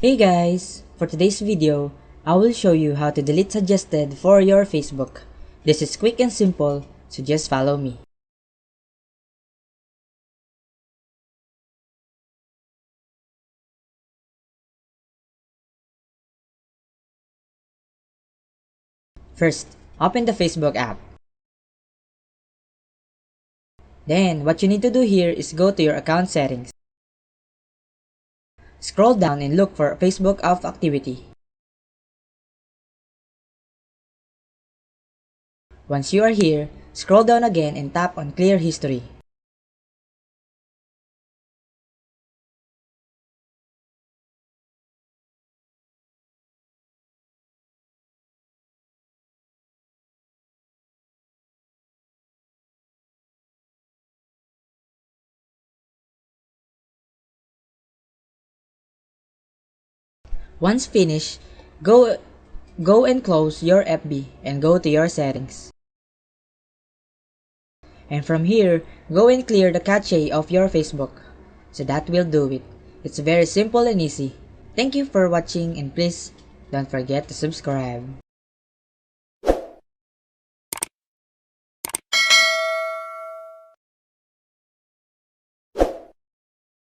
Hey guys! For today's video, I will show you how to delete suggested for your Facebook. This is quick and simple, so just follow me. First, open the Facebook app. Then, what you need to do here is go to your account settings. Scroll down and look for Facebook off activity. Once you are here, scroll down again and tap on Clear History. Once finished, go and close your FB and go to your settings. And from here, go and clear the cache of your Facebook. So that will do it. It's very simple and easy. Thank you for watching and please don't forget to subscribe.